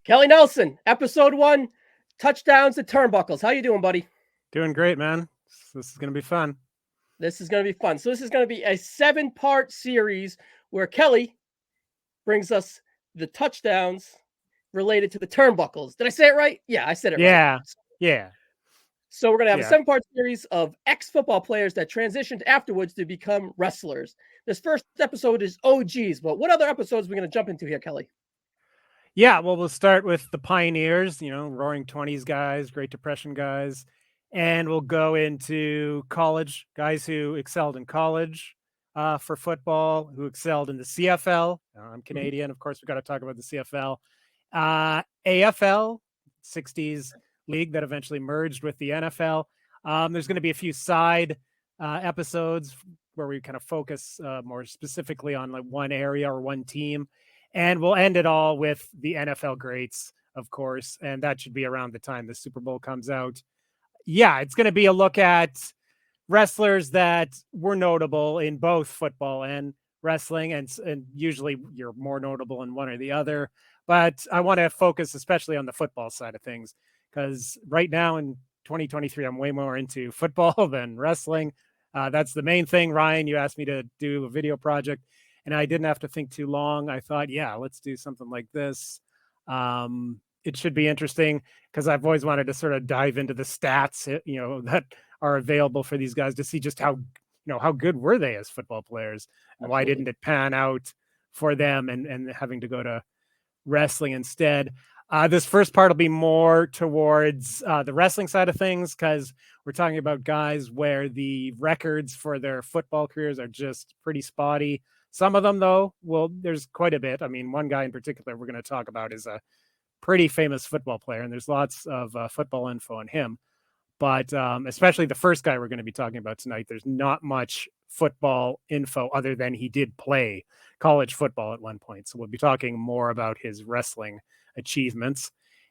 Kelly Nelson, episode 1, touchdowns to Turnbuckles. How you doing, buddy? Doing great, man. This is going to be fun. This is going to be fun. So this is going to be a 7-part series where Kelly brings us the touchdowns related to the Turnbuckles. Did I say it right? Yeah, I said it right. Yeah. So we're going to have a 7-part series of ex-football players that transitioned afterwards to become wrestlers. This first episode is OGs, but what other episodes are we going to jump into here, Kelly? Yeah, well, we'll start with the pioneers, roaring 20s guys, Great Depression guys. And we'll go into college, guys who excelled in college for football, who excelled in the CFL. I'm Canadian. Of course, we've got to talk about the CFL. AFL, 60s league that eventually merged with the NFL. There's going to be a few side episodes where we kind of focus more specifically on like one area or one team. And we'll end it all with the NFL greats, of course. And that should be around the time the Super Bowl comes out. Yeah, it's going to be a look at wrestlers that were notable in both football and wrestling. And usually you're more notable in one or the other. But I want to focus especially on the football side of things, because right now in 2023, I'm way more into football than wrestling. That's the main thing. Ryan, you asked me to do a video project, and I didn't have to think too long. I thought, yeah, let's do something like this. It should be interesting because I've always wanted to sort of dive into the stats, that are available for these guys to see just how good were they as football players, and why didn't it pan out for them and having to go to wrestling instead. This first part will be more towards the wrestling side of things, because we're talking about guys where the records for their football careers are just pretty spotty. Some of them, though, there's quite a bit. I mean, one guy in particular we're going to talk about is a pretty famous football player, and there's lots of football info on him. But especially the first guy we're going to be talking about tonight, there's not much football info other than he did play college football at one point. So we'll be talking more about his wrestling achievements.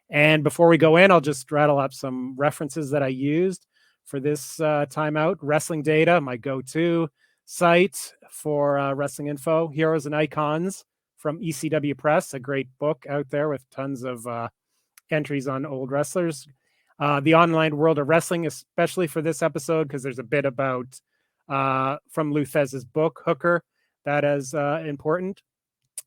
And before we go in, I'll just rattle up some references that I used for this timeout. Wrestling Data, my go-to site for wrestling info. Heroes and Icons from ECW Press, a great book out there with tons of entries on old wrestlers. The Online World of Wrestling, especially for this episode, because there's a bit about from Lou Thesz's book, Hooker, that is important.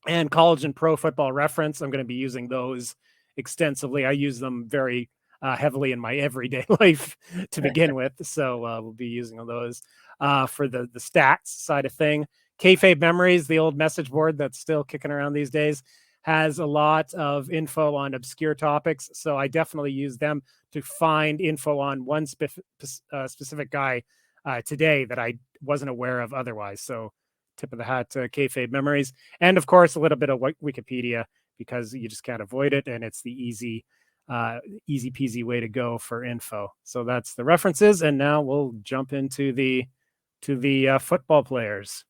And College and Pro Football Reference, I'm going to be using those extensively. I use them very heavily in my everyday life to begin with. So we'll be using those for the stats side of thing. Kayfabe Memories, the old message board that's still kicking around these days, has a lot of info on obscure topics. So I definitely use them to find info on one specific guy today that I wasn't aware of otherwise. So tip of the hat to Kayfabe Memories. And of course, a little bit of Wikipedia, because you just can't avoid it. And it's the easy peasy way to go for info. So that's the references. And now we'll jump into the football players.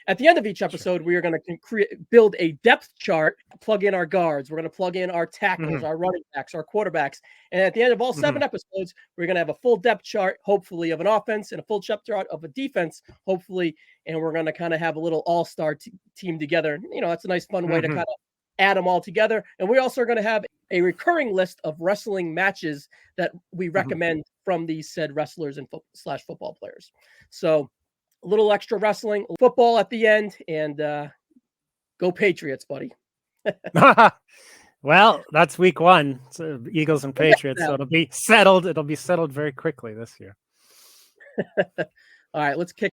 At the end of each episode, we are going to build a depth chart, plug in our guards. We're going to plug in our tackles, our running backs, our quarterbacks. And at the end of all 7 episodes, we're going to have a full depth chart, hopefully, of an offense, and a full depth chart of a defense, hopefully. And we're going to kind of have a little all-star team together. That's a nice, fun way to kind of add them all together. And we also are going to have a recurring list of wrestling matches that we recommend from these said wrestlers and / football players. So a little extra wrestling, football at the end, and go Patriots, buddy. Well, that's week 1. So Eagles and Patriots. So it'll be settled. It'll be settled very quickly this year. All right, let's kick.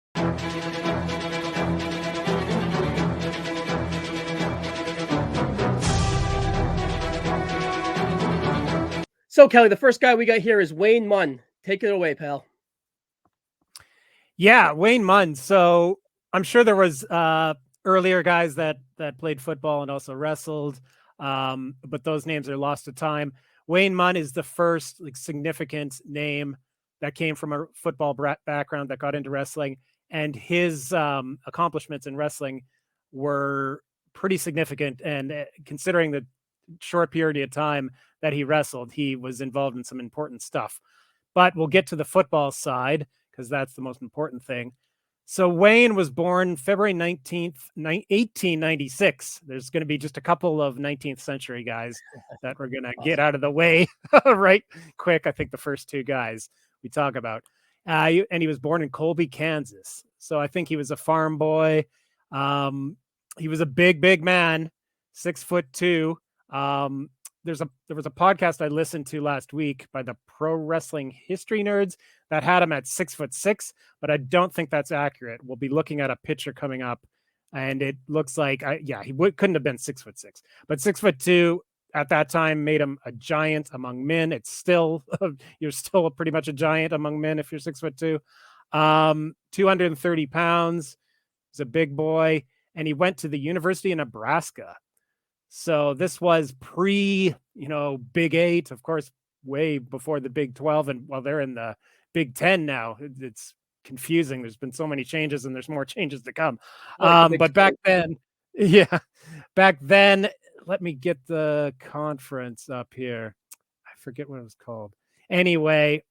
So, Kelly, the first guy we got here is Wayne Munn. Take it away, pal. Yeah, Wayne Munn. So I'm sure there was earlier guys that played football and also wrestled, but those names are lost to time. Wayne Munn is the first significant name that came from a football background that got into wrestling, and his accomplishments in wrestling were pretty significant. And considering the short period of time that he wrestled, he was involved in some important stuff. But we'll get to the football side, because that's the most important thing. So Wayne was born February 19th, 1896. There's going to be just a couple of 19th century guys that we're going to get out of the way right quick. I think the first two guys we talk about. And he was born in Colby, Kansas. So I think he was a farm boy. He was a big man, 6'2". There was a podcast I listened to last week by the Pro Wrestling History Nerds that had him at 6'6", but I don't think that's accurate. We'll be looking at a picture coming up, and it looks like couldn't have been 6'6", but 6'2" at that time made him a giant among men. It's still you're still pretty much a giant among men if you're 6'2". 230 pounds. He's a big boy, and he went to the University of Nebraska. So this was pre, Big 8, of course, way before the Big 12. And while they're in the Big 10 now, it's confusing. There's been so many changes, and there's more changes to come. But back then, let me get the conference up here. I forget what it was called. Anyway,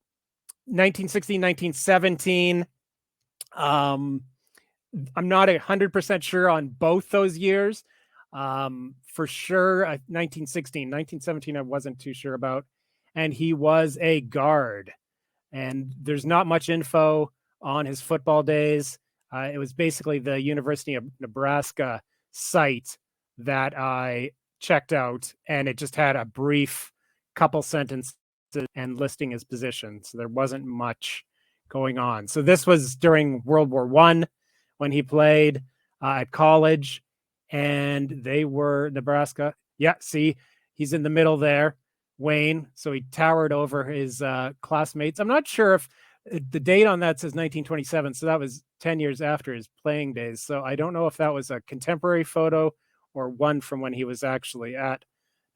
1916, 1917. I'm not 100% sure on both those years. For sure, 1916, 1917, I wasn't too sure about. And he was a guard. And there's not much info on his football days. It was basically the University of Nebraska site that I checked out, and it just had a brief couple sentences and listing his position. So there wasn't much going on. So this was during World War I when he played at college. And they were Nebraska. Yeah, see, he's in the middle there, Wayne. So he towered over his classmates. I'm not sure if the date on that says 1927. So that was 10 years after his playing days. So I don't know if that was a contemporary photo or one from when he was actually at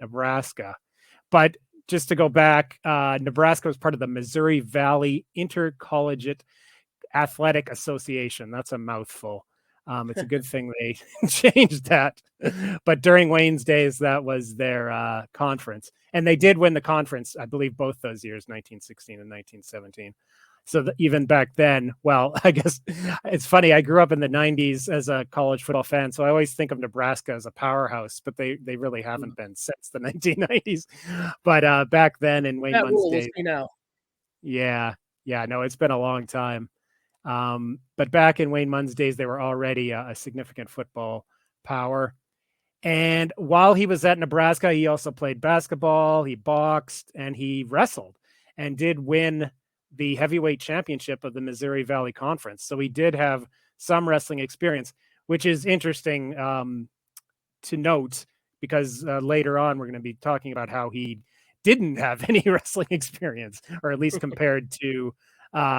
Nebraska. But just to go back, Nebraska was part of the Missouri Valley Intercollegiate Athletic Association. That's a mouthful. It's a good thing they changed that. But during Wayne's days, that was their conference. And they did win the conference, I believe, both those years, 1916 and 1917. So even back then, well, I guess it's funny. I grew up in the 90s as a college football fan, so I always think of Nebraska as a powerhouse, but they really haven't been since the 1990s. But back then in Wayne Munn's days, no, it's been a long time. But back in Wayne Munn's days, they were already a significant football power. And while he was at Nebraska, he also played basketball, he boxed, and he wrestled, and did win the heavyweight championship of the Missouri Valley Conference. So he did have some wrestling experience, which is interesting to note, because later on, we're going to be talking about how he didn't have any wrestling experience, or at least compared to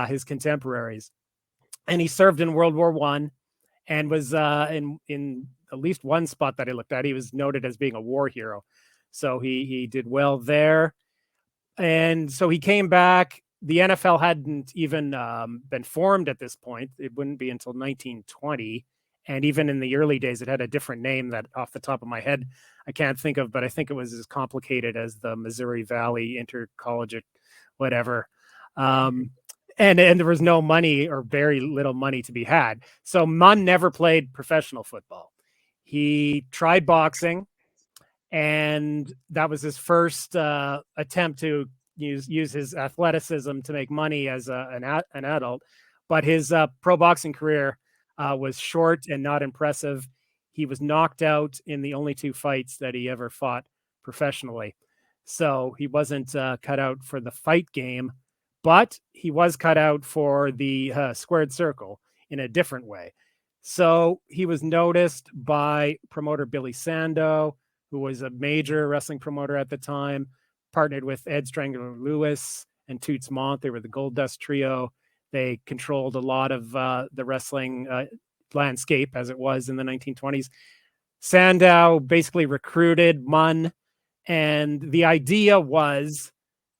his contemporaries. And he served in World War I, and was in at least one spot that I looked at, he was noted as being a war hero. So he did well there. And so he came back. The NFL hadn't even been formed at this point. It wouldn't be until 1920. And even in the early days, it had a different name that off the top of my head, I can't think of, but I think it was as complicated as the Missouri Valley Intercollegiate, whatever. And there was no money, or very little money, to be had. So Munn never played professional football. He tried boxing, and that was his first attempt to use his athleticism to make money as an adult. But his pro boxing career was short and not impressive. He was knocked out in the only two fights that he ever fought professionally. So he wasn't cut out for the fight game. But he was cut out for the squared circle in a different way. So he was noticed by promoter Billy Sando, who was a major wrestling promoter at the time, partnered with Ed Strangler Lewis and Toots Monk. They were the Gold Dust Trio. They controlled a lot of the wrestling landscape as it was in the 1920s. Sandow basically recruited Munn, and the idea was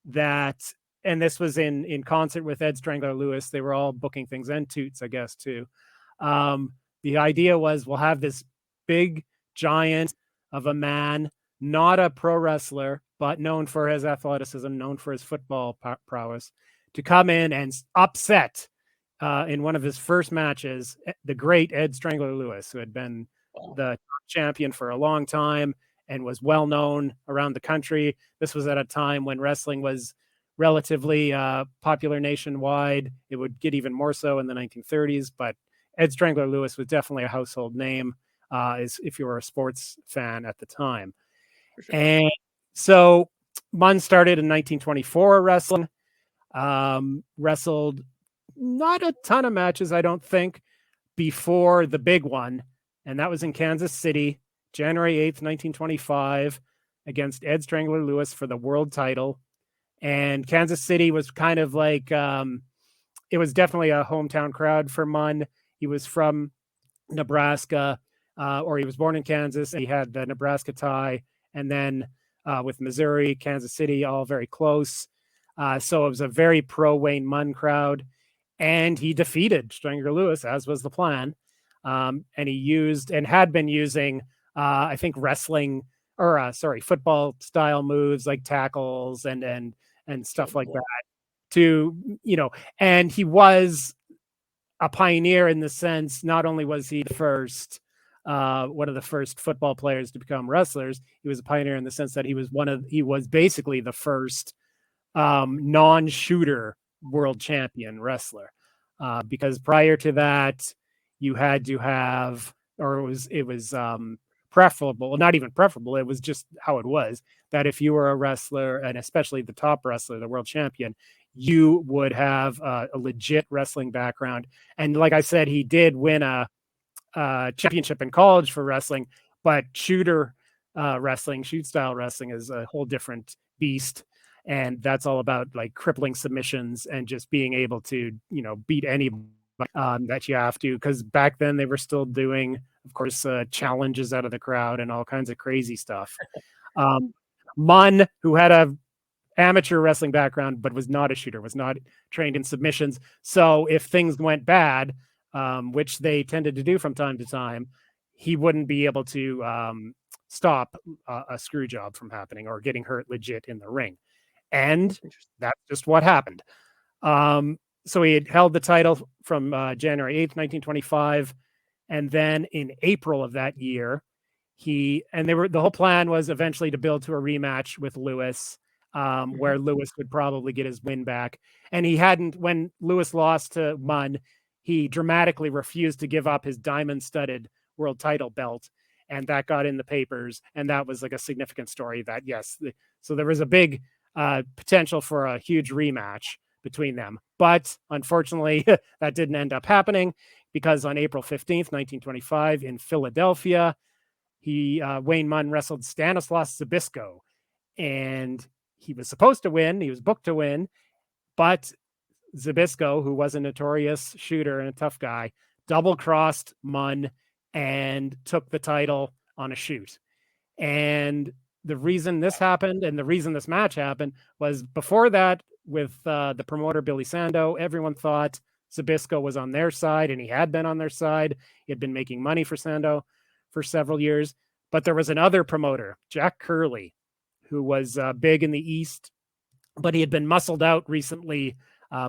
that, and this was in concert with Ed Strangler Lewis, they were all booking things, and Toots, I guess, too. The idea was, we'll have this big giant of a man, not a pro wrestler, but known for his athleticism, known for his football prowess, to come in and upset in one of his first matches, the great Ed Strangler Lewis, who had been the champion for a long time and was well known around the country. This was at a time when wrestling was relatively popular nationwide. It would get even more so in the 1930s, but Ed Strangler Lewis was definitely a household name if you were a sports fan at the time. Sure. And so Munn started in 1924 wrestling, wrestled not a ton of matches, I don't think, before the big one. And that was in Kansas City, January 8th, 1925, against Ed Strangler Lewis for the world title. And Kansas City was kind of like, it was definitely a hometown crowd for Munn. He was from Nebraska, or he was born in Kansas. He had the Nebraska tie. And then with Missouri, Kansas City, all very close. So it was a very pro-Wayne Munn crowd. And he defeated Strangler Lewis, as was the plan. And he used and had been using, I think, football style moves like tackles and stuff like that to, and he was a pioneer in the sense, not only was he the first, one of the first football players to become wrestlers, he was a pioneer in the sense that he was basically the first non-shooter world champion wrestler, because prior to that you had to have, or it was preferable, not even preferable, it was just how it was, that if you were a wrestler, and especially the top wrestler, the world champion, you would have a legit wrestling background. And like I said, he did win a championship in college for wrestling, but shooter wrestling, shoot style wrestling is a whole different beast. And that's all about like crippling submissions and just being able to, beat anybody that you have to. Because back then they were still doing, of course, challenges out of the crowd and all kinds of crazy stuff. Munn, who had a amateur wrestling background, but was not a shooter, was not trained in submissions. So if things went bad, which they tended to do from time to time, he wouldn't be able to stop a screw job from happening or getting hurt legit in the ring. And that's just what happened. So he had held the title from January 8th, 1925. And then in April of that year, the whole plan was eventually to build to a rematch with Lewis, where Lewis would probably get his win back. And when Lewis lost to Munn, he dramatically refused to give up his diamond-studded world title belt. And that got in the papers. And that was like a significant story that, yes, so there was a big potential for a huge rematch between them. But unfortunately, that didn't end up happening, because on April 15th, 1925, in Philadelphia, Wayne Munn wrestled Stanislaus Zbyszko. And he was supposed to win. He was booked to win. But Zbyszko, who was a notorious shooter and a tough guy, double-crossed Munn and took the title on a shoot. And the reason this happened and the reason this match happened was before that, with the promoter Billy Sando, everyone thought Zbyszko was on their side, and he had been on their side. He had been making money for Sando for several years. But there was another promoter, Jack Curley, who was big in the East, but he had been muscled out recently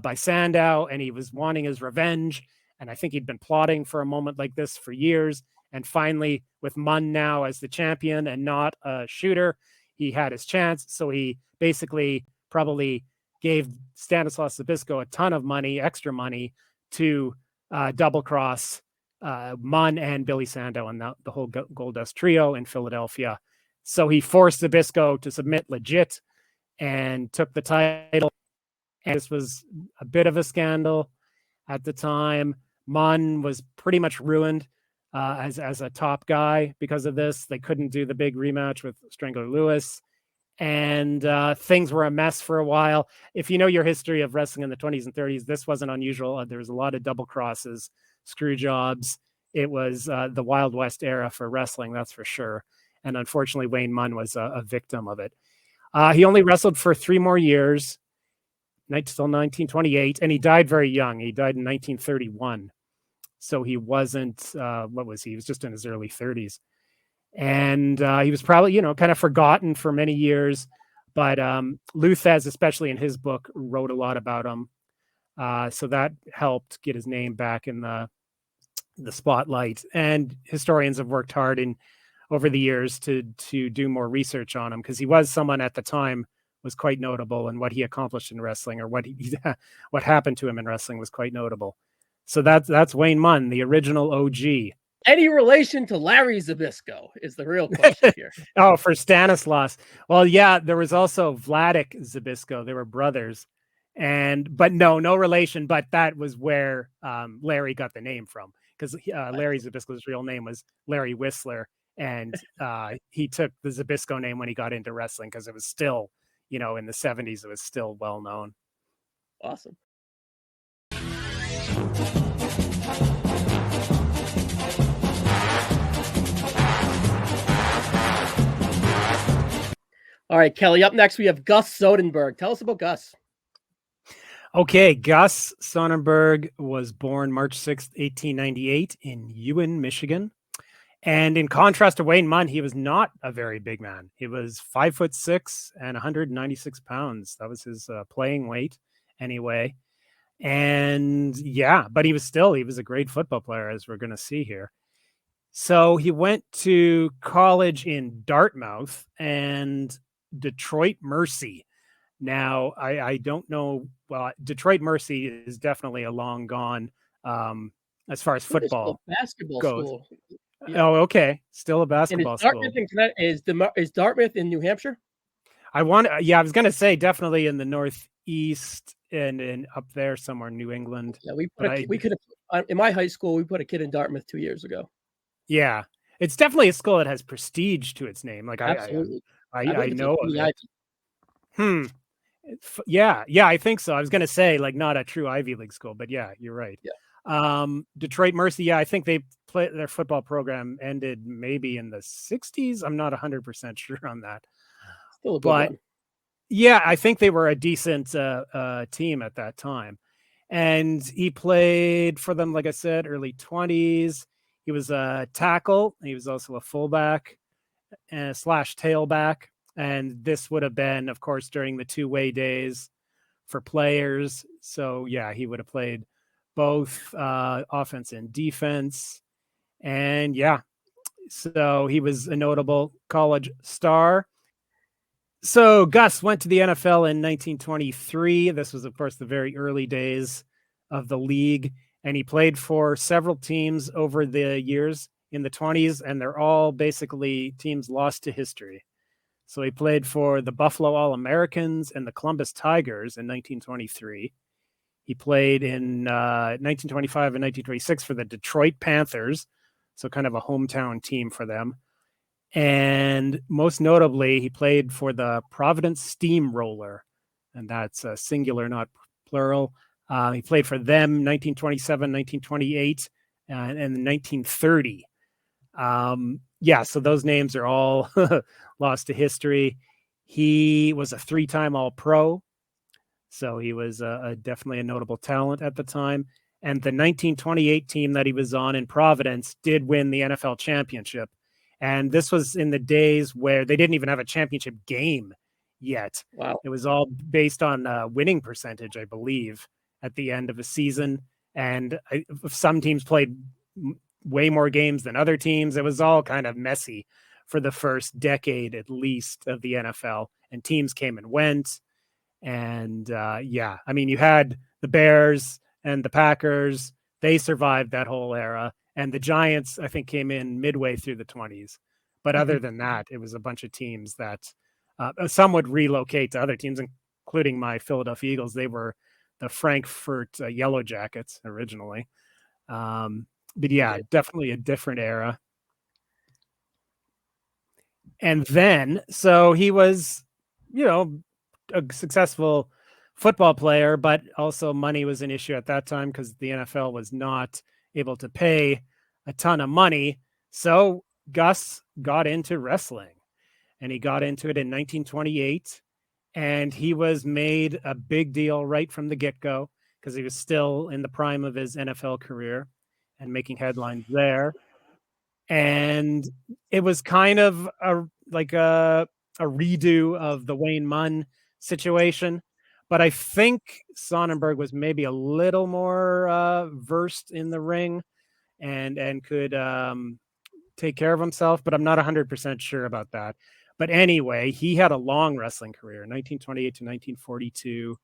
by Sandow, and he was wanting his revenge. And I think he'd been plotting for a moment like this for years. And finally, with Munn now as the champion and not a shooter, he had his chance. So he basically probably gave Stanislaus Zbyszko a ton of money, extra money, to double cross Munn and Billy Sando and the whole Goldust trio in Philadelphia. So he forced Zbyszko to submit legit and took the title. And this was a bit of a scandal at the time. Munn was pretty much ruined as a top guy because of this. They couldn't do the big rematch with Strangler Lewis. And things were a mess for a while. If you know your history of wrestling in the 20s and 30s, this wasn't unusual. There was a lot of double crosses, screw jobs. It was the Wild West era for wrestling, that's for sure. And unfortunately, Wayne Munn was a victim of it. He only wrestled for 3 more years, until 1928, and he died very young. He died in 1931. So he wasn't, what was he? He was just in his early 30s. And he was probably, kind of forgotten for many years. But Luthez, especially in his book, wrote a lot about him. So that helped get his name back in the spotlight. And historians have worked hard over the years to do more research on him, because he was someone at the time was quite notable, and what he accomplished in wrestling, or what what happened to him in wrestling, was quite notable. So that's Wayne Munn, the original OG. Any relation to Larry Zbyszko is the real question here. Oh, for Stanislaus. Well, yeah, there was also Vladik Zbyszko. They were brothers, but no relation. But that was where Larry got the name from, because Larry Zbyszko's real name was Larry Whistler, and he took the Zbyszko name when he got into wrestling, because it was still, in the 70s, it was still well known. Awesome. All right, Kelly, up next we have Gus Sonnenberg. Tell us about Gus. Okay, Gus Sonnenberg was born March 6th, 1898 in Ewan, Michigan. And in contrast to Wayne Munn, he was not a very big man. He was 5'6" and 196 pounds. That was his playing weight anyway. And yeah, but he was a great football player, as we're going to see here. So he went to college in Dartmouth and Detroit Mercy. Now, I don't know. Well, Detroit Mercy is definitely a long gone as far as football basketball goes. School. Yeah. Oh, okay. Still a basketball school. Is Dartmouth in New Hampshire? I was going to say definitely in the Northeast and up there somewhere in New England. Yeah, we could have in my high school. We put a kid in Dartmouth 2 years ago. Yeah, it's definitely a school that has prestige to its name. Like absolutely, I know of it. Yeah, I think so. I was going to say, like, not a true Ivy League school, but yeah, you're right. Yeah. Detroit Mercy. Yeah, I think their football program ended maybe in the 60s. I'm not 100% sure on that. Still a good one. Yeah, I think they were a decent team at that time. And he played for them, like I said, early 20s. He was a tackle. He was also a fullback and / tailback. And this would have been, of course, during the two-way days for players. So, yeah, he would have played both offense and defense. And, yeah, so he was a notable college star. So Gus went to the NFL in 1923. This was, of course, the very early days of the league. And he played for several teams over the years in the 20s, and they're all basically teams lost to history. So he played for the Buffalo All-Americans and the Columbus Tigers in 1923. He played in 1925 and 1926 for the Detroit Panthers, so kind of a hometown team for them. And most notably, he played for the Providence Steamroller, and that's singular, not plural. He played for them 1927, 1928, and 1930. Yeah, so those names are all lost to history. He was a 3-time All-Pro, so he was definitely a notable talent at the time. And the 1928 team that he was on in Providence did win the NFL championship. And this was in the days where they didn't even have a championship game yet. Wow. It was all based on winning percentage, I believe, at the end of a season. And some teams played way more games than other teams. It was all kind of messy for the first decade, at least, of the NFL. And teams came and went. And yeah, I mean, you had the Bears and the Packers. They survived that whole era. And the Giants, I think, came in midway through the 20s. But other than that, it was a bunch of teams that some would relocate to other teams, including my Philadelphia Eagles. They were the Frankfurt Yellow Jackets originally. But yeah, definitely a different era. And then, so he was, a successful football player, but also money was an issue at that time because the NFL was not able to pay a ton of money. So Gus got into wrestling, and he got into it in 1928, and he was made a big deal right from the get-go because he was still in the prime of his NFL career and making headlines there. And it was kind of a redo of the Wayne Munn situation, but I think Sonnenberg was maybe a little more versed in the ring and could take care of himself, but I'm not 100% sure about that. But anyway, he had a long wrestling career, 1928 to 1942.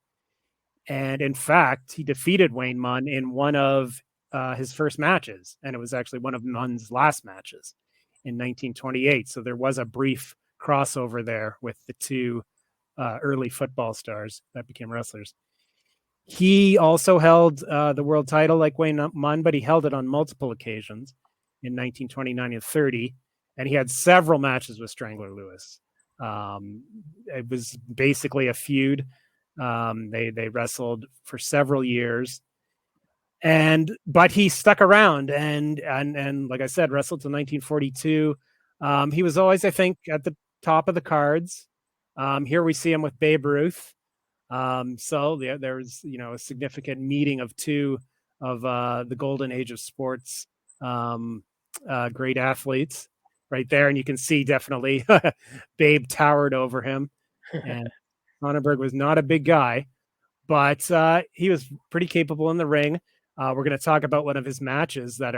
And in fact, he defeated Wayne Munn in one of his first matches. And it was actually one of Munn's last matches in 1928. So there was a brief crossover there with the two early football stars that became wrestlers. He also held the world title like Wayne Munn, but he held it on multiple occasions in 1929 and 30. And he had several matches with Strangler Lewis. It was basically a feud. They wrestled for several years, but he stuck around and like I said, wrestled till 1942. He was always, I think, at the top of the cards. Here we see him with Babe Ruth. So there was, a significant meeting of two of the golden age of sports, great athletes right there. And you can see definitely Babe towered over him. And Sonnenberg was not a big guy, but he was pretty capable in the ring. We're going to talk about one of his matches that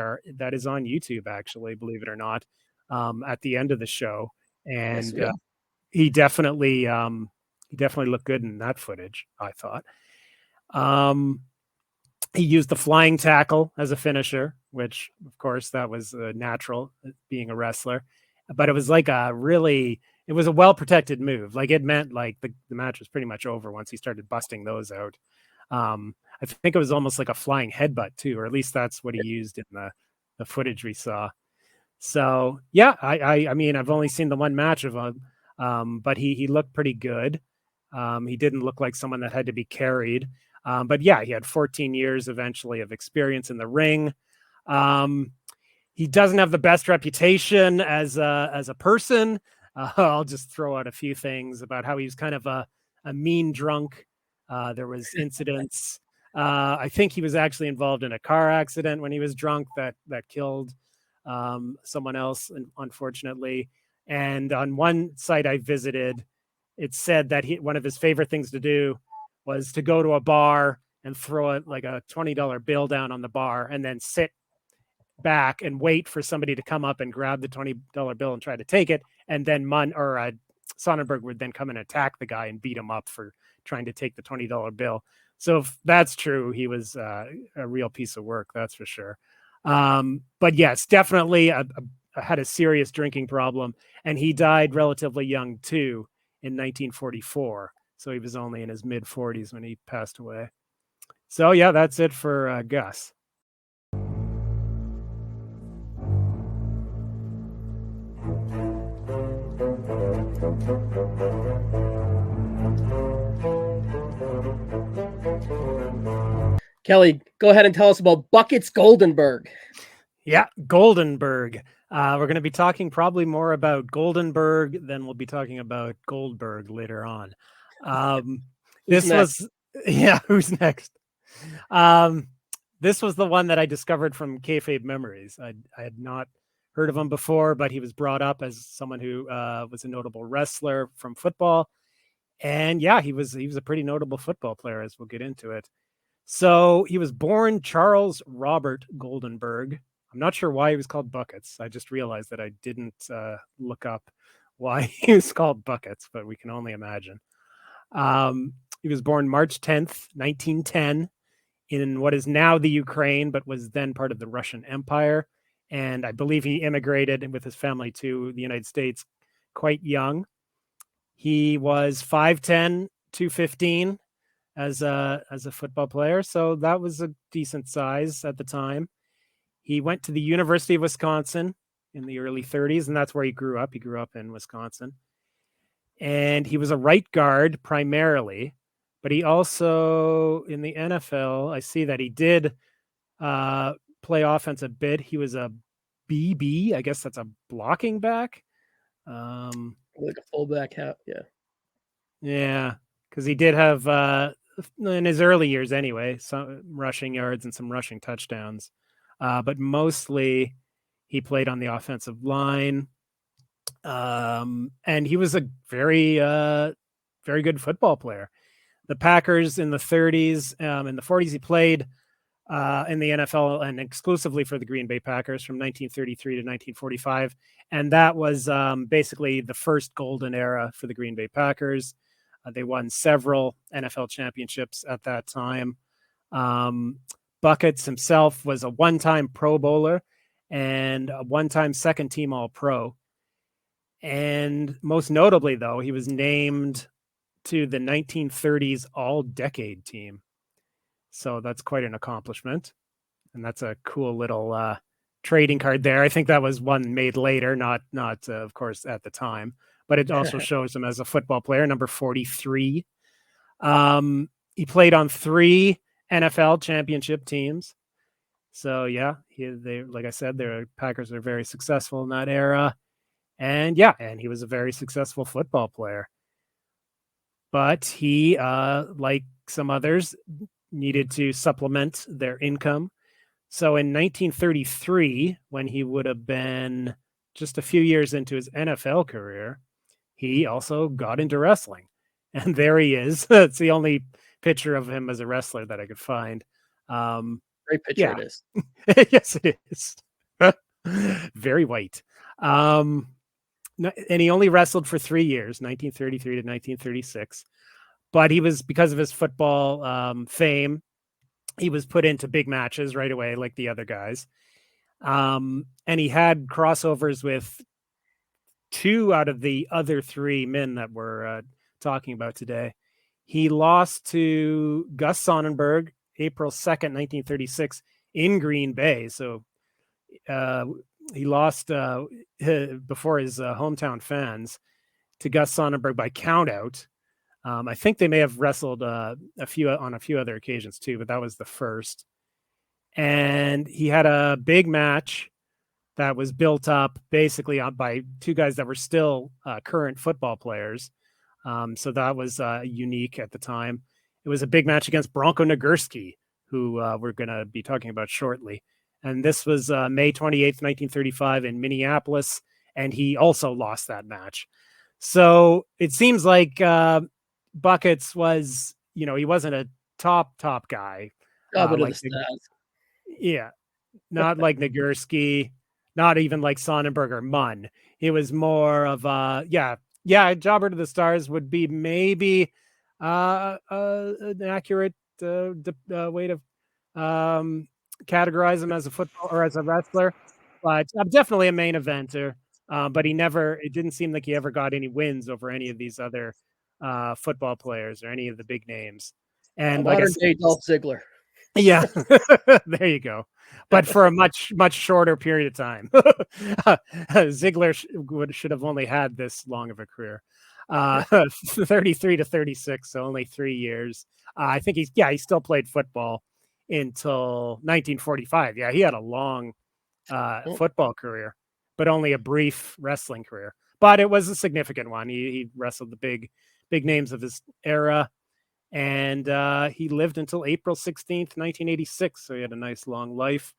is on YouTube, actually, believe it or not, at the end of the show. And yes, he definitely looked good in that footage, I thought. He used the flying tackle as a finisher, which, of course, that was natural being a wrestler. But it was like it was a well-protected move. Like, it meant like the match was pretty much over once he started busting those out. I think it was almost like a flying headbutt too, or at least that's what he used in the footage we saw. So yeah, I mean, I've only seen the one match of him, but he looked pretty good. He didn't look like someone that had to be carried. But yeah, he had 14 years eventually of experience in the ring. He doesn't have the best reputation as a person. I'll just throw out a few things about how he was kind of a mean drunk. There was incidents. I think he was actually involved in a car accident when he was drunk that killed someone else, unfortunately. And on one site I visited, it said that one of his favorite things to do was to go to a bar and throw a $20 bill down on the bar and then sit back and wait for somebody to come up and grab the $20 bill and try to take it. And then Sonnenberg would then come and attack the guy and beat him up for trying to take the $20 bill. So if that's true, he was a real piece of work, that's for sure. But yes, definitely had a serious drinking problem, and he died relatively young too in 1944. So he was only in his mid 40s when he passed away. So yeah, that's it for Gus. Kelly, go ahead and tell us about Buckets Goldenberg. Yeah, Goldenberg. We're going to be talking probably more about Goldenberg than we'll be talking about Goldberg later on. Who's next? This was the one that I discovered from Kayfabe Memories. I had not heard of him before, but he was brought up as someone who was a notable wrestler from football. And yeah, he was a pretty notable football player, as we'll get into it. So he was born Charles Robert Goldenberg. I'm not sure why he was called Buckets. I just realized that I didn't look up why he was called Buckets, but we can only imagine. He was born March 10th, 1910, in what is now the Ukraine, but was then part of the Russian Empire. And I believe he immigrated with his family to the United States quite young. He was 5'10", 215 as a football player, so that was a decent size at the time. He went to the University of Wisconsin in the early 30s, and that's where he grew up. He grew up in Wisconsin. And he was a right guard primarily, but he also, in the NFL, I see that he did play offense a bit. He was a BB, I guess that's a blocking back. Like a fullback hat, yeah. Yeah, because he did have, in his early years anyway, some rushing yards and some rushing touchdowns. But mostly he played on the offensive line. And he was a very, very good football player. the Packers in the 30s. In the 40s, he played in the NFL and exclusively for the Green Bay Packers from 1933 to 1945. And that was basically the first golden era for the Green Bay Packers. They won several NFL championships at that time. Buckets himself was a one-time Pro Bowler and a one-time second-team All-Pro. And most notably, though, he was named to the 1930s All-Decade team. So that's quite an accomplishment. And that's a cool little trading card there. I think that was one made later, not of course, at the time. But it also shows him as a football player, number 43. He played on 3 NFL championship teams. So, yeah, they like I said, the Packers are very successful in that era. And he was a very successful football player. But he, like some others, needed to supplement their income. So in 1933, when he would have been just a few years into his NFL career, he also got into wrestling. And there he is. It's the only picture of him as a wrestler that I could find. Great picture it is. Yes, it is. Very white. And he only wrestled for 3 years, 1933 to 1936. But he was, because of his football fame, he was put into big matches right away, like the other guys. And he had crossovers with 2 out of the other 3 men that we're talking about today. He lost to Gus Sonnenberg April 2nd, 1936 in Green Bay. So he lost before his hometown fans to Gus Sonnenberg by countout. I think they may have wrestled on a few other occasions too, but that was the first. And he had a big match that was built up basically by 2 guys that were still current football players. So that was unique at the time. It was a big match against Bronko Nagurski, who we're going to be talking about shortly. And this was May 28th, 1935 in Minneapolis. And he also lost that match. So it seems like Buckets was, he wasn't a top guy. But like not like Nagurski, not even like Sonnenberg or Munn. He was more of Jobber to the Stars would be maybe an accurate way to categorize him as a football or as a wrestler, but definitely a main eventer. But it didn't seem like he ever got any wins over any of these other football players or any of the big names. And modern day Dolph Ziggler. Yeah, there you go. But for a much shorter period of time. Ziggler should have only had this long of a career. 33 to 36, so only 3 years. I think he still played football until 1945. Yeah, he had a long football career, but only a brief wrestling career. But it was a significant one. He wrestled the big names of his era. And he lived until April 16th, 1986. So he had a nice long life.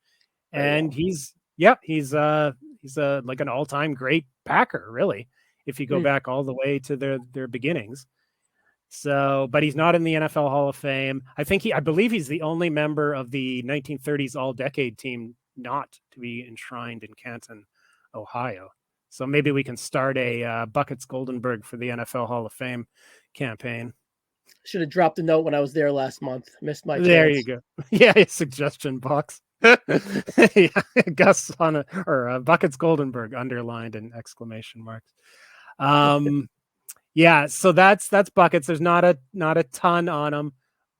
And he's like an all-time great Packer, really, if you go back all the way to their beginnings. So, but he's not in the NFL Hall of Fame. I believe he's the only member of the 1930s All-Decade team not to be enshrined in Canton, Ohio. So maybe we can start a Buckets Goldenberg for the NFL Hall of Fame campaign. Should have dropped a note when I was there last month. Missed my chance. There you go. Yeah, suggestion box. Yeah, Gus on Buckets Goldenberg underlined in exclamation marks. Yeah, so that's Buckets. There's not a ton on him,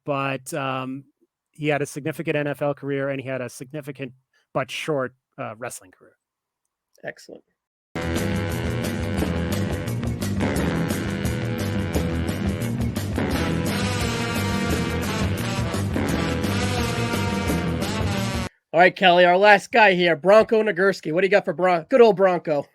but he had a significant NFL career and he had a significant but short wrestling career. Excellent. All right, Kelly, our last guy here, Bronko Nagurski. What do you got for good old Bronco?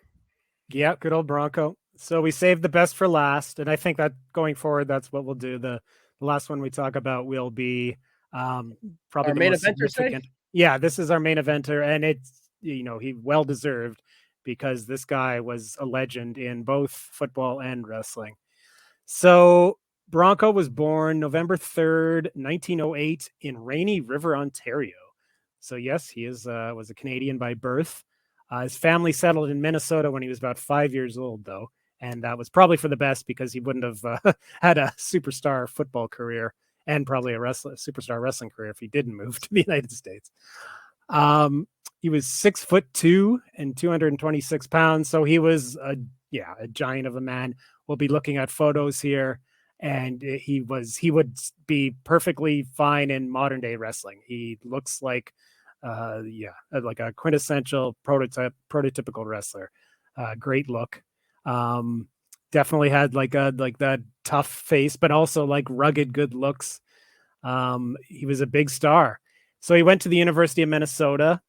Yeah, good old Bronco. So we saved the best for last, and I think that going forward, that's what we'll do. The last one we talk about will be probably our the main most eventer. Significant. Yeah, this is our main eventer, and it's he well deserved because this guy was a legend in both football and wrestling. So Bronko was born November 3rd, 1908 in Rainy River, Ontario. So yes, he was a Canadian by birth. His family settled in Minnesota when he was about 5 years old, though. And that was probably for the best because he wouldn't have had a superstar football career and probably a superstar wrestling career if he didn't move to the United States. He was 6'2" and 226 pounds. So he was a giant of a man. We'll be looking at photos here. And he would be perfectly fine in modern day wrestling. He looks like a quintessential prototypical wrestler. Great look. Definitely had like that tough face, but also like rugged good looks. He was a big star. So he went to the University of Minnesota,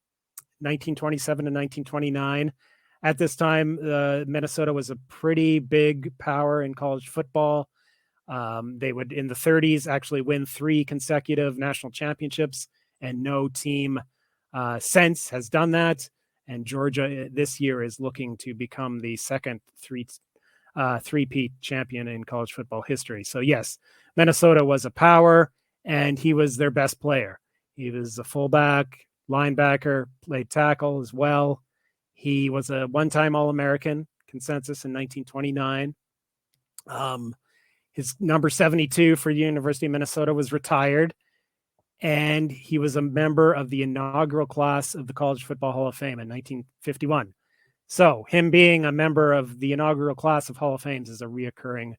1927 to 1929. At this time, Minnesota was a pretty big power in college football. They would, in the 30s, actually win 3 consecutive national championships, and no team since has done that. And Georgia this year is looking to become the second three-peat champion in college football history. So yes, Minnesota was a power, and he was their best player. He was a fullback, linebacker, played tackle as well. He was a one-time All-American consensus in 1929. His number 72 for the University of Minnesota was retired, and he was a member of the inaugural class of the College Football Hall of Fame in 1951. So him being a member of the inaugural class of Hall of Fames is a reoccurring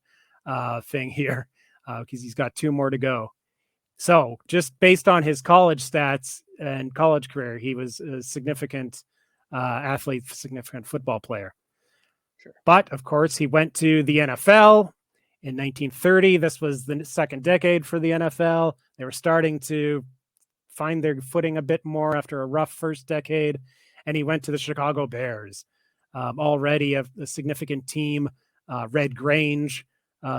thing here because he's got 2 more to go. So just based on his college stats and college career, he was a significant athlete, significant football player. Sure. But of course, he went to the NFL. In 1930, this was the second decade for the NFL. They were starting to find their footing a bit more after a rough first decade, and he went to the Chicago Bears. Already a significant team. Red Grange,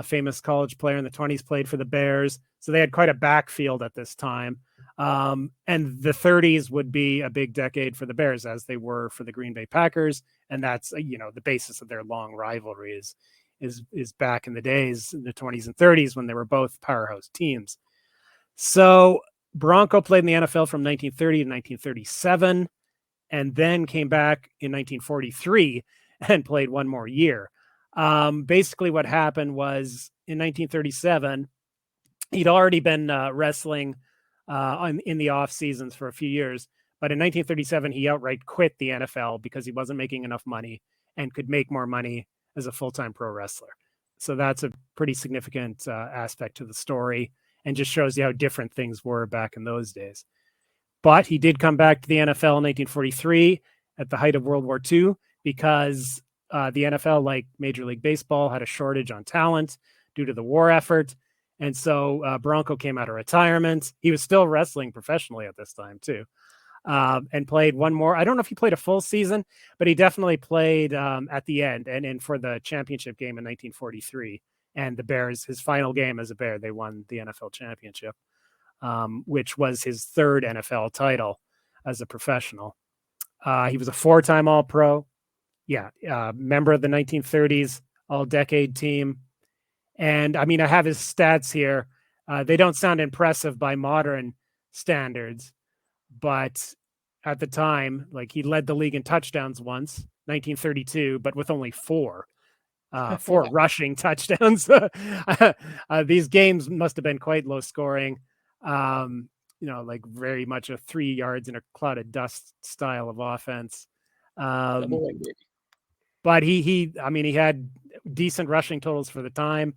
famous college player in the 20s, played for the Bears. So they had quite a backfield at this time. And the 30s would be a big decade for the Bears, as they were for the Green Bay Packers. And that's, the basis of their long rivalry is back in the days, in the 20s and 30s, when they were both powerhouse teams. So Bronko played in the NFL from 1930 to 1937, and then came back in 1943 and played 1 more year. Basically what happened was in 1937, he'd already been wrestling in the off seasons for a few years. But in 1937, he outright quit the NFL because he wasn't making enough money and could make more money as a full-time pro wrestler. So that's a pretty significant aspect to the story, and just shows you how different things were back in those days. But he did come back to the NFL in 1943 at the height of World War II because the NFL, like Major League Baseball, had a shortage on talent due to the war effort. And so Bronko came out of retirement. He was still wrestling professionally at this time too, and played 1 more. I don't know if he played a full season, but he definitely played at the end and for the championship game in 1943. And the Bears, his final game as a Bear, they won the NFL championship, which was his 3rd NFL title as a professional. He was a 4-time All-Pro. Member of the 1930s All-Decade team. And I mean, I have his stats here. They don't sound impressive by modern standards, but at the time, like, he led the league in touchdowns once, 1932, but with only 4 rushing touchdowns. These games must have been quite low scoring. Like very much a 3 yards in a cloud of dust style of offense. But he had decent rushing totals for the time.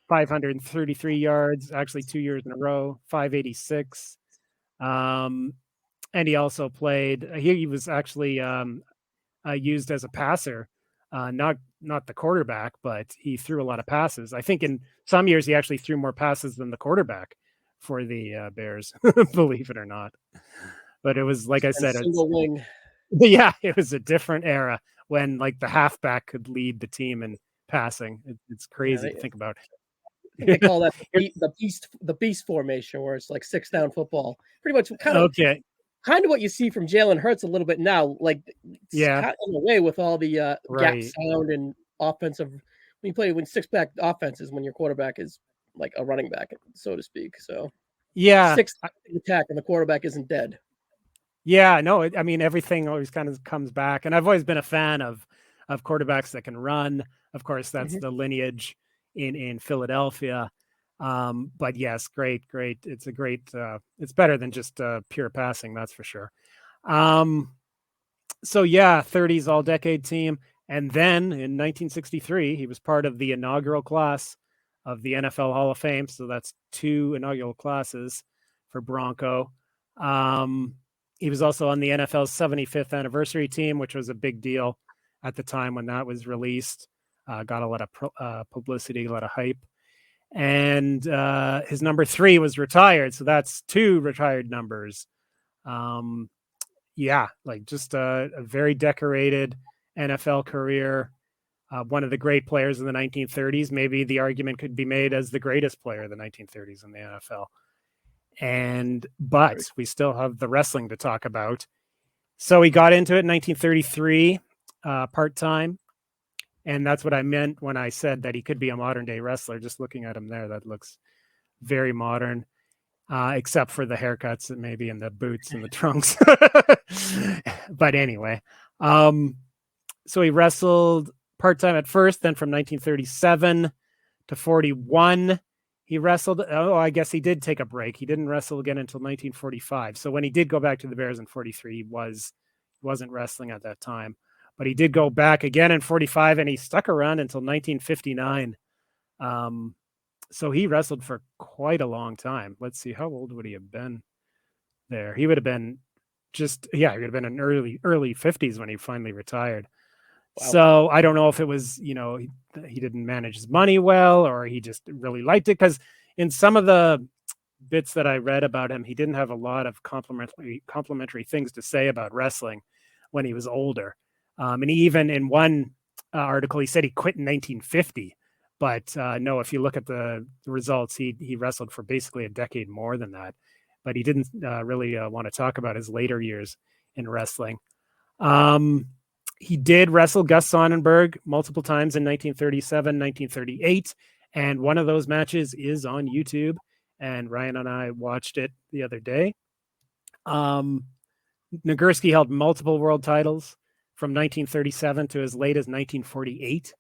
533 yards, actually 2 years in a row, 586. And he also played, he was actually used as a passer, not the quarterback, but he threw a lot of passes. I think in some years he actually threw more passes than the quarterback for the Bears, believe it or not. But it was, like I said, single wing. Yeah, it was a different era when like the halfback could lead the team in passing. It's crazy to think about. I think they call that the beast formation, where it's like 6 down football. Pretty much kind of what you see from Jalen Hurts a little bit now. Like, kind of in a way, with all the gap sound and offensive. When you play 6-back offenses, when your quarterback is like a running back, so to speak. So Yeah. 6 attack and the quarterback isn't dead. Yeah, no, I mean, everything always kind of comes back. And I've always been a fan of quarterbacks that can run. Of course, that's the lineage in Philadelphia. But yes, great. It's a great, it's better than just pure passing, that's for sure. So yeah, 30s all-decade team. And then in 1963, he was part of the inaugural class of the NFL Hall of Fame. So that's 2 inaugural classes for Bronko. He was also on the NFL's 75th anniversary team, which was a big deal at the time when that was released. Got a lot of publicity, a lot of hype. And his number 3 was retired. So that's 2 retired numbers. Yeah, like just a very decorated NFL career. One of the great players in the 1930s. Maybe the argument could be made as the greatest player of the 1930s in the NFL. But we still have the wrestling to talk about. So he got into it in 1933, part-time. And that's what I meant when I said that he could be a modern day wrestler. Just looking at him there, that looks very modern, except for the haircuts and maybe in the boots and the trunks. But anyway, so he wrestled part-time at first, then from 1937 to 41, he wrestled. Oh, I guess he did take a break. He didn't wrestle again until 1945. So when he did go back to the Bears in 43, he wasn't wrestling at that time. But he did go back again in 45, and he stuck around until 1959. So he wrestled for quite a long time. Let's see, how old would he have been there? He would have been he would have been in early 50s when he finally retired. Wow. So I don't know if it was, he didn't manage his money well, or he just really liked it. Because in some of the bits that I read about him, he didn't have a lot of complimentary things to say about wrestling when he was older. And even in one article, he said he quit in 1950. But no, if you look at the results, he wrestled for basically a decade more than that. But he didn't really want to talk about his later years in wrestling. He did wrestle Gus Sonnenberg multiple times in 1937, 1938. And one of those matches is on YouTube. And Ryan and I watched it the other day. Nagurski held multiple world titles from 1937 to as late as 1948.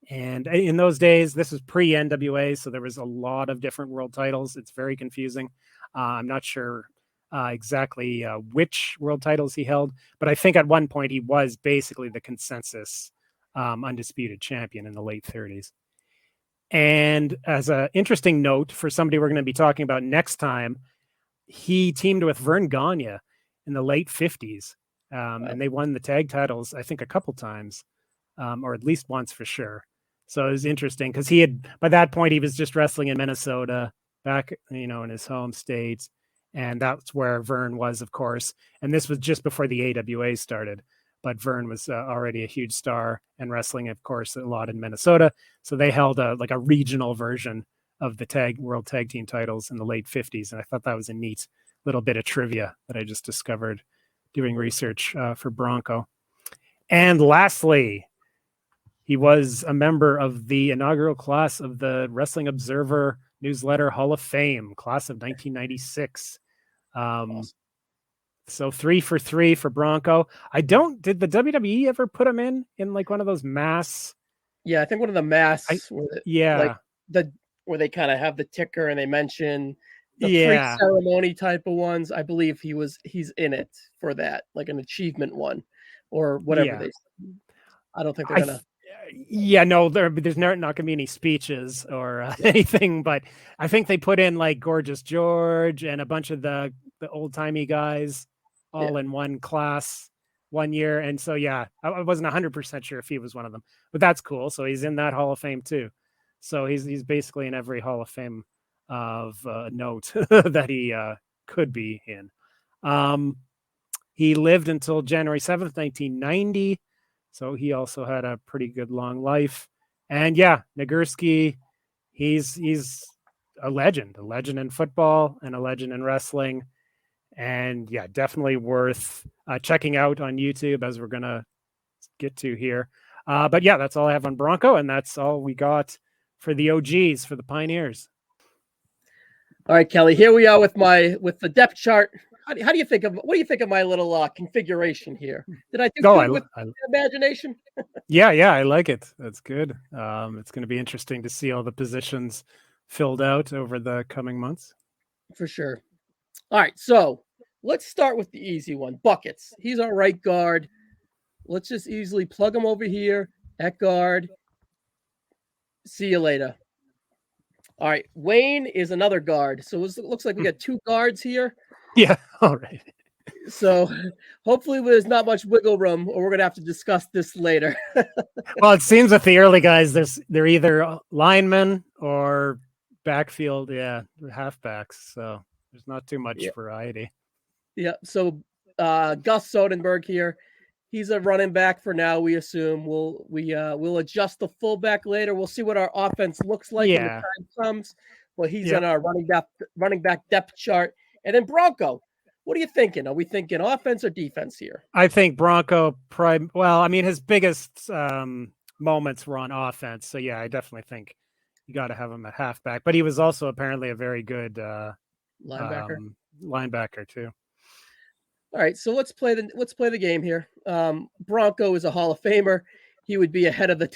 And in those days, this was pre-NWA, so there was a lot of different world titles. It's very confusing. I'm not sure exactly which world titles he held, but I think at one point he was basically the consensus undisputed champion in the late 30s. And as an interesting note for somebody we're going to be talking about next time, he teamed with Vern Gagne in the late 50s, and they won the tag titles, I think, a couple times, or at least once for sure. So it was interesting because by that point, he was just wrestling in Minnesota, back, in his home state. And that's where Vern was, of course. And this was just before the AWA started. But Vern was already a huge star and wrestling, of course, a lot in Minnesota. So they held a regional version of the World Tag Team titles in the late 50s. And I thought that was a neat little bit of trivia that I just discovered doing research for Bronko. And lastly, he was a member of the inaugural class of the Wrestling Observer Newsletter Hall of Fame, class of 1996. Awesome. So 3 for 3 for Bronko. Did the WWE ever put him in like one of those mass? Yeah, I think one of the masks. Where they kind of have the ticker and they mention the pre-ceremony type of ones. I believe he's in it for that, like an achievement one or whatever they say. I don't think they're gonna. Yeah, no, there's not going to be any speeches or anything, but I think they put in like Gorgeous George and a bunch of the old timey guys all in one class one year. And so, I wasn't 100% sure if he was one of them, but that's cool. So he's in that Hall of Fame too. So he's basically in every Hall of Fame of note that he could be in. He lived until January 7th, 1990. So he also had a pretty good long life. And Nagurski, he's a legend in football and a legend in wrestling. And definitely worth checking out on YouTube, as we're going to get to here. But that's all I have on Bronko. And that's all we got for the OGs, for the Pioneers. All right, Kelly. Here we are with the depth chart. What do you think of my little configuration here? Did I do Oh, good with imagination? Yeah, I like it. That's good. It's going to be interesting to see all the positions filled out over the coming months. For sure. All right, so let's start with the easy one. Buckets. He's our right guard. Let's just easily plug him over here at guard. See you later. All right, Wayne is another guard. So it looks like we got two guards here. Yeah, all right. So hopefully there's not much wiggle room, or we're gonna have to discuss this later. Well, it seems with the early guys, they're either linemen or backfield, halfbacks. So there's not too much variety. Yeah. So Gus Sonnenberg here. He's a running back for now. We assume we'll adjust the fullback later. We'll see what our offense looks like when the time comes. Well, he's on our running back depth chart. And then Bronko, what are you thinking? Are we thinking offense or defense here? I think Bronko his biggest moments were on offense. So yeah, I definitely think you got to have him at halfback. But he was also apparently a very good linebacker too. All right, so let's play the game here. Bronko is a Hall of Famer. He would be ahead of the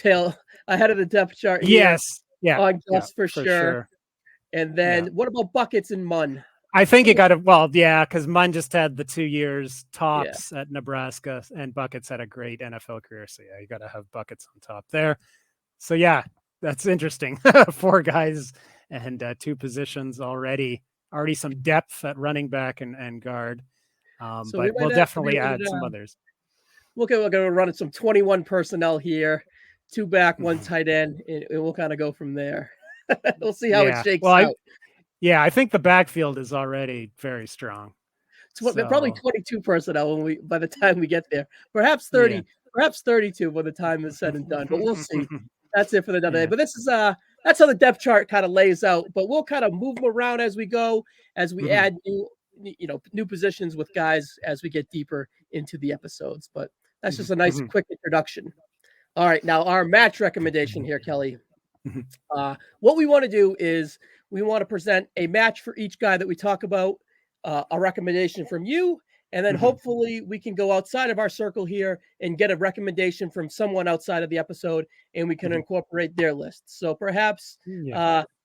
depth chart here. Yes, on Gus for sure. And then what about Buckets and Munn? I think you got to because Munn just had the 2 years tops at Nebraska, and Buckets had a great NFL career. So you got to have Buckets on top there. So that's interesting. 4 guys and 2 positions already some depth at running back and guard. But we'll definitely add some others. We're going to run some 21 personnel here, 2 back, 1 tight end, and we'll kind of go from there. We'll see how it shakes out. I think the backfield is already very strong. Probably 22 personnel by the time we get there. Perhaps 30, perhaps 32 by the time it's said and done. But we'll see. That's it for the day. But this is that's how the depth chart kind of lays out. But we'll kind of move them around as we go, as we add new positions with guys as we get deeper into the episodes. But that's just a nice quick introduction. All right, now our match recommendation here, Kelly. What we want to do is we want to present a match for each guy that we talk about, a recommendation from you, and then hopefully we can go outside of our circle here and get a recommendation from someone outside of the episode, and we can incorporate their list. So perhaps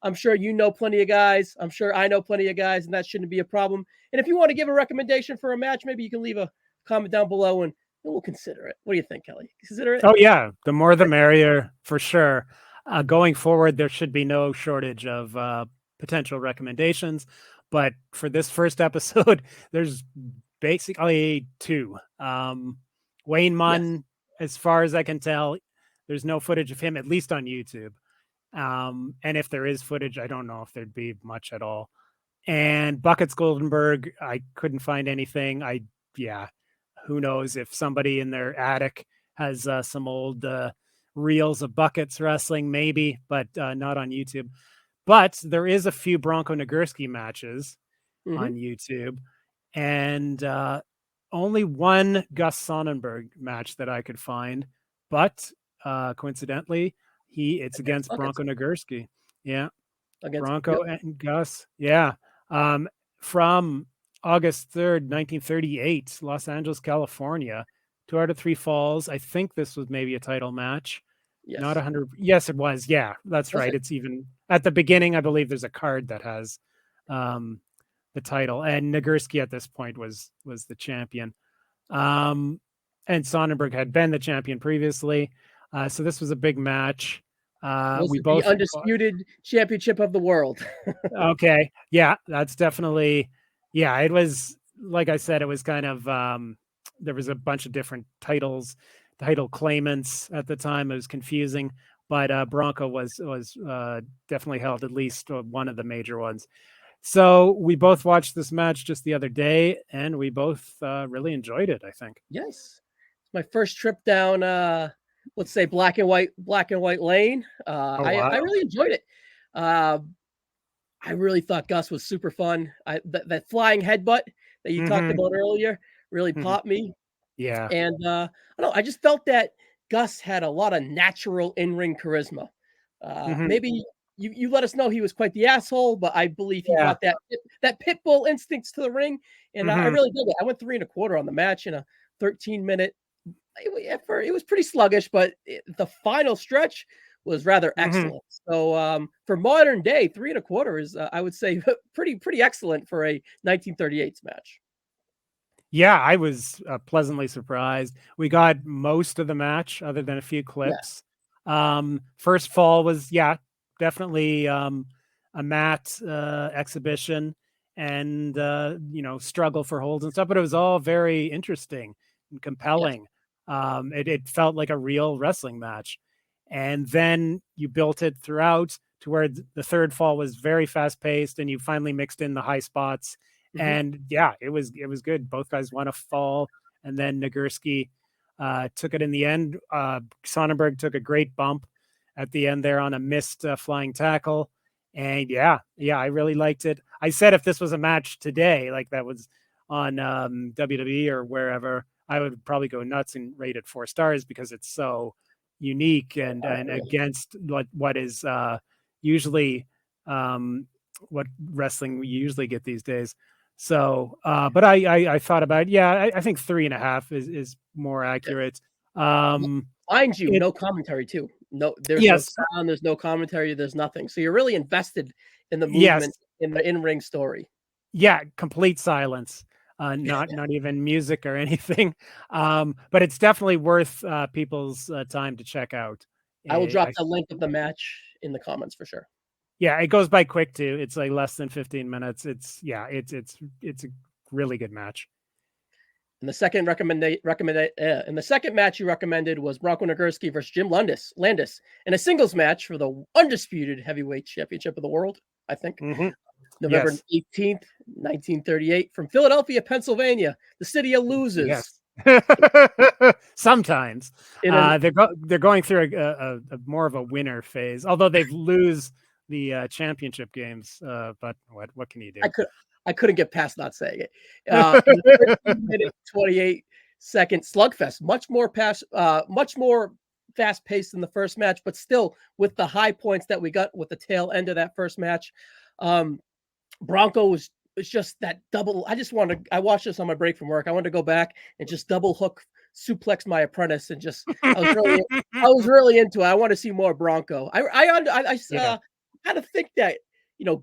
I'm sure you know plenty of guys. I'm sure I know plenty of guys, and that shouldn't be a problem. And if you want to give a recommendation for a match, maybe you can leave a comment down below and we'll consider it. What do you think, Kelly? Consider it? Oh, yeah. The more the merrier, for sure. Going forward, there should be no shortage of potential recommendations. But for this first episode, there's basically 2. Wayne Munn, as far as I can tell, there's no footage of him, at least on YouTube. And if there is footage, I don't know if there'd be much at all. And Buckets Goldenberg, I couldn't find anything. Who knows if somebody in their attic has some old reels of Buckets wrestling, maybe, but not on YouTube. But there is a few Bronko Nagurski matches on YouTube, and only one Gus Sonnenberg match that I could find. But coincidentally, it's against Bronko Nagurski. Yeah, against Bronko and Gus. Yeah, from August 3rd, 1938, Los Angeles, California. 2 out of 3 falls. I think this was maybe a title match. Yes. Not 100. Yes, it was. Yeah, that's right. It's even at the beginning. I believe there's a card that has the title, and Nagurski at this point was the champion. And Sonnenberg had been the champion previously. So this was a big match. We both the undisputed championship of the world. Okay. Yeah, that's definitely. Yeah, it was, like I said, it was kind of, there was a bunch of different title claimants at the time. It was confusing, but Bronko was definitely held at least one of the major ones. So we both watched this match just the other day, and we both really enjoyed it, I think. Yes. It's my first trip down, let's say black and white lane. Wow. I really enjoyed it. I really thought Gus was super fun. That flying headbutt that you talked about earlier really popped me. Yeah. And I don't know, I just felt that Gus had a lot of natural in-ring charisma. Maybe you let us know he was quite the asshole, but I believe he brought that pit bull instincts to the ring, and I really did it. I went 3 1/4 on the match in a 13-minute. It was pretty sluggish, but the final stretch was rather excellent. So for modern day, 3 1/4 is I would say pretty excellent for a 1938s match. Yeah, I was pleasantly surprised. We got most of the match, other than a few clips. First fall was definitely a mat exhibition and struggle for holds and stuff, but it was all very interesting and compelling. It felt like a real wrestling match, and then you built it throughout to where the third fall was very fast paced, and you finally mixed in the high spots. And it was good. Both guys won a fall, and then Nagurski took it in the end. Sonnenberg took a great bump at the end there on a missed flying tackle. And I really liked it. I said if this was a match today, like that was on WWE or wherever, I would probably go nuts and rate it 4 stars because it's so unique and against what is usually what wrestling we usually get these days. So, but I thought about it. I think 3.5 is more accurate. Mind you, no commentary too. No, there's no sound, there's no commentary, there's nothing. So you're really invested in the movement, in the in-ring story. Yeah, complete silence. Not even music or anything. But it's definitely worth people's time to check out. I will drop the link of the match in the comments for sure. Yeah, it goes by quick too. It's like less than 15 minutes. It's a really good match. And the second match you recommended was Bronko Nagurski versus Jim Landis in a singles match for the undisputed heavyweight championship of the world, I think. November 18th, 1938, from Philadelphia, Pennsylvania, the city of losers. Yes. Sometimes they're going through a more of a winner phase, although they've lose the championship games. But what can you do? I couldn't get past not saying it. 13-minute, 28-second slugfest, much more fast paced than the first match, but still with the high points that we got with the tail end of that first match. Bronco was just that double. I watched this on my break from work. I wanted to go back and just double hook suplex my apprentice and just I was really into it. I want to see more Bronco. I kind of think that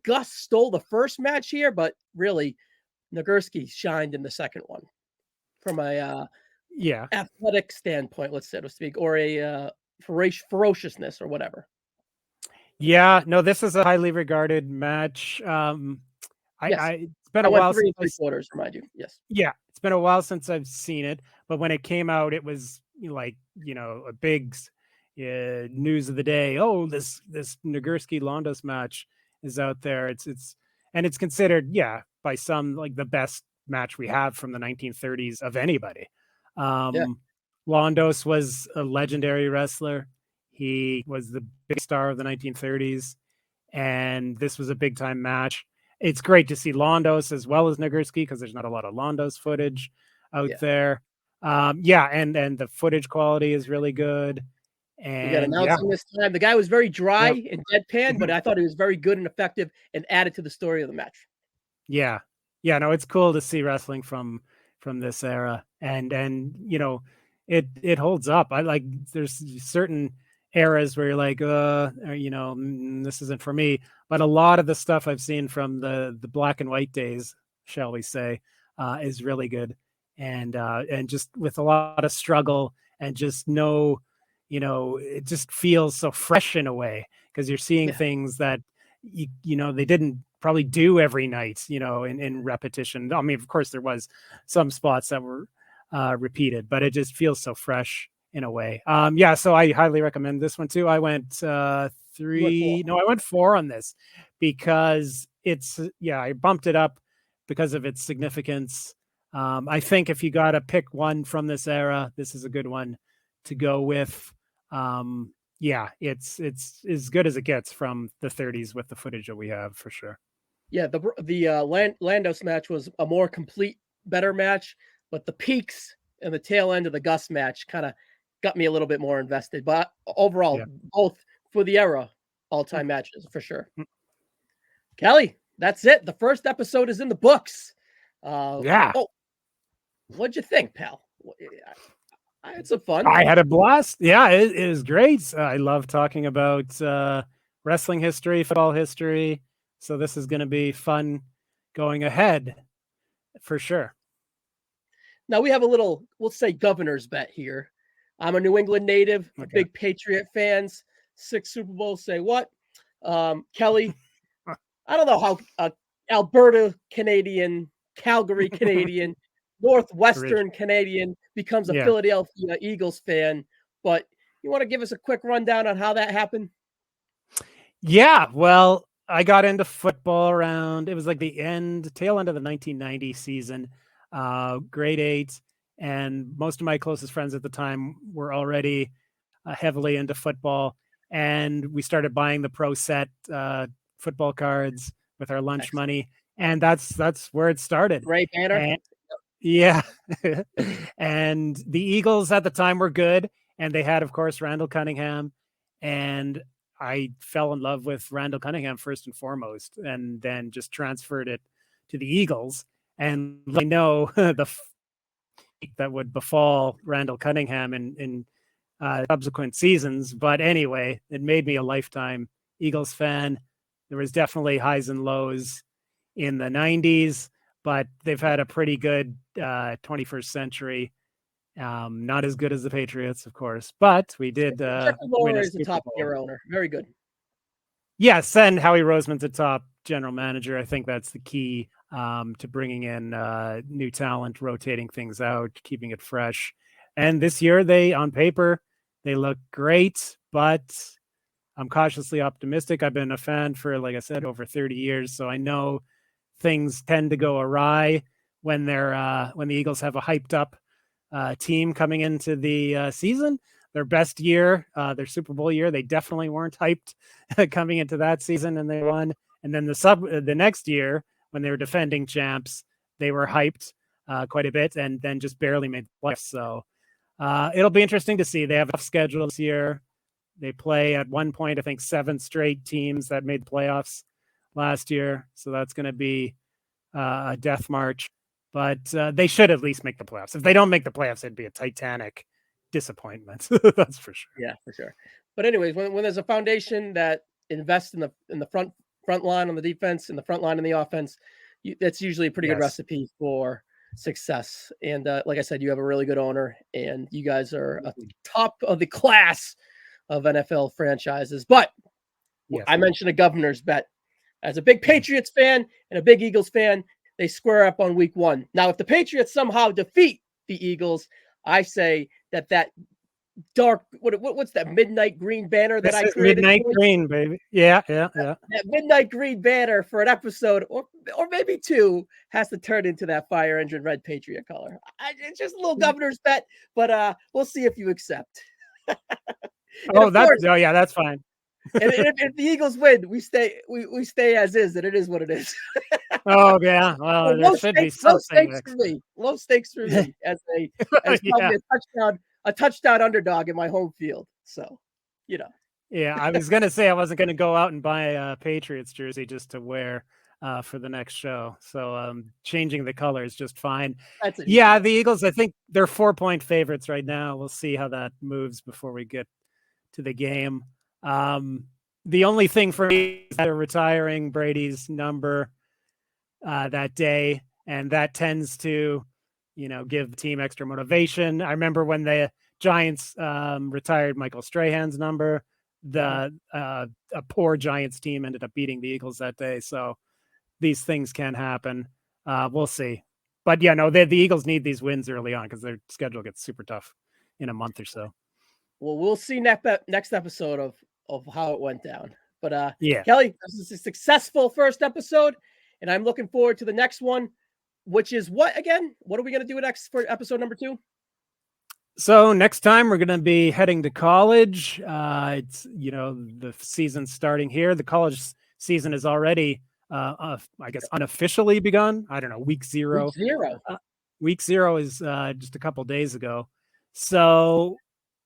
Gus stole the first match here, but really Nagurski shined in the second one from a athletic standpoint, let's so to speak, or a ferociousness or whatever. Yeah, no, this is a highly regarded match. It's been a while. 3 3/4, remind you. Yes. Yeah, it's been a while since I've seen it, but when it came out, it was like a big news of the day. Oh, this Nagurski Landos match is out there. It's considered by some like the best match we have from the 1930s of anybody. Landos was a legendary wrestler. He was the big star of the 1930s, and this was a big time match. It's great to see Landos as well as Nagurski because there's not a lot of Landos footage out there. And the footage quality is really good. And we got announcing this time. The guy was very dry and deadpan, but I thought he was very good and effective and added to the story of the match. Yeah. No, it's cool to see wrestling from this era, and it holds up. I like there's certain eras where you're like, this isn't for me. But a lot of the stuff I've seen from the black and white days, shall we say, is really good, and just with a lot of struggle and just it just feels so fresh in a way because you're seeing things that they didn't probably do every night, in repetition. I mean, of course, there was some spots that were repeated, but it just feels so fresh in a way. So I highly recommend this one too. I went 3. No, I went 4 on this because I bumped it up because of its significance. I think if you got to pick one from this era, this is a good one to go with. It's as good as it gets from the 30s with the footage that we have for sure. Yeah, the Landos match was a more complete, better match, but the peaks and the tail end of the Gus match kind of got me a little bit more invested. But overall, both for the era, all-time matches for sure. Kelly, that's it. The first episode is in the books. Yeah. Oh, what'd you think, pal? I had some fun. I had a blast. Yeah, it was great. I love talking about wrestling history, football history. So this is going to be fun going ahead for sure. Now we have a little, we'll say, governor's bet here. I'm a New England native, a big Patriot fans. 6 Super Bowls. Say what? Kelly, I don't know how Alberta Canadian, Calgary Canadian, Northwestern Canadian becomes a Philadelphia Eagles fan, but you want to give us a quick rundown on how that happened? Yeah, well, I got into football around, it was like the tail end of the 1990 season, grade 8, and most of my closest friends at the time were already heavily into football, and we started buying the pro set football cards with our lunch money, and that's where it started. Great banner. And, yeah. And the Eagles at the time were good, and they had, of course, Randall Cunningham, and I fell in love with Randall Cunningham first and foremost, and then just transferred it to the Eagles. And I know the that would befall Randall Cunningham in subsequent seasons. But anyway, it made me a lifetime Eagles fan. There was definitely highs and lows in the 90s, but they've had a pretty good 21st century. Not as good as the Patriots, of course, but we did win is the top tier owner. Very good. Yes, and Howie Roseman's a top general manager. I think that's the key to bringing in new talent, rotating things out, keeping it fresh. And this year, on paper, they look great, but I'm cautiously optimistic. I've been a fan for, like I said, over 30 years, so I know things tend to go awry when when the Eagles have a hyped up team coming into the season. Their best year, their Super Bowl year, they definitely weren't hyped coming into that season, and they won. And then the next year, when they were defending champs, they were hyped quite a bit, and then just barely made the playoffs. So it'll be interesting to see. They have a tough schedule this year. They play at one point, I think, 7 straight teams that made the playoffs last year. So that's going to be a death march. But they should at least make the playoffs. If they don't make the playoffs, it'd be a titanic disappointment. That's for sure. Yeah, for sure. But anyways, when there's a foundation that invests in the front line on the defense and the front line on the offense, that's usually a pretty good recipe for success. And like I said, you have a really good owner, and you guys are a top of the class of NFL franchises. But I mentioned a governor's bet. As a big Patriots fan and a big Eagles fan, they square up on week 1. Now, if the Patriots somehow defeat the Eagles, I say that dark, what's that midnight green banner that I created? Midnight green, baby. Yeah. That midnight green banner for an episode or maybe 2 has to turn into that fire engine red Patriot color. It's just a little governor's bet, but we'll see if you accept. That's fine. and if the Eagles win, we stay as is, and it is what it is. Oh yeah, well, there should be something. Low stakes for me as a touchdown underdog in my home field. So, Yeah, I was gonna say I wasn't gonna go out and buy a Patriots jersey just to wear for the next show. So changing the color is just fine. The Eagles, I think they're 4-point favorites right now. We'll see how that moves before we get to the game. The only thing for me is they're retiring Brady's number that day, and that tends to, give the team extra motivation. I remember when the Giants retired Michael Strahan's number, a poor Giants team ended up beating the Eagles that day. So these things can happen. We'll see. But the Eagles need these wins early on because their schedule gets super tough in a month or so. Well, we'll see next episode of how it went down. But yeah, Kelly, this is a successful first episode, and I'm looking forward to the next one, which is what again? What are we going to do next for episode number 2? So next time we're going to be heading to college. It's the season's starting here. The college season is already, I guess, unofficially begun. I don't know, week 0. Week 0 is just a couple days ago. So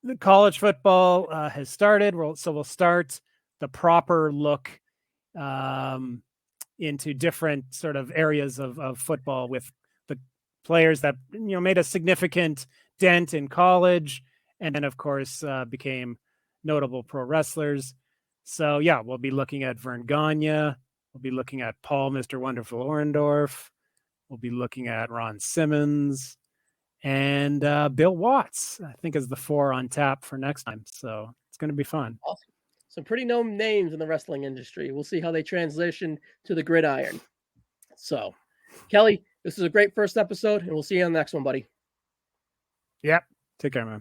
the college football has started. We'll start the proper look into different sort of areas of football with the players that made a significant dent in college, and then of course became notable pro wrestlers. So yeah, we'll be looking at Vern Gagne, we'll be looking at Paul Mr. Wonderful Orndorff, we'll be looking at Ron Simmons, and Bill Watts, I think, is the 4 on tap for next time. So it's going to be fun. Awesome. Some pretty known names in the wrestling industry. We'll see how they transition to the gridiron. So, Kelly, this is a great first episode, and we'll see you on the next one, buddy. Yep. Take care, man.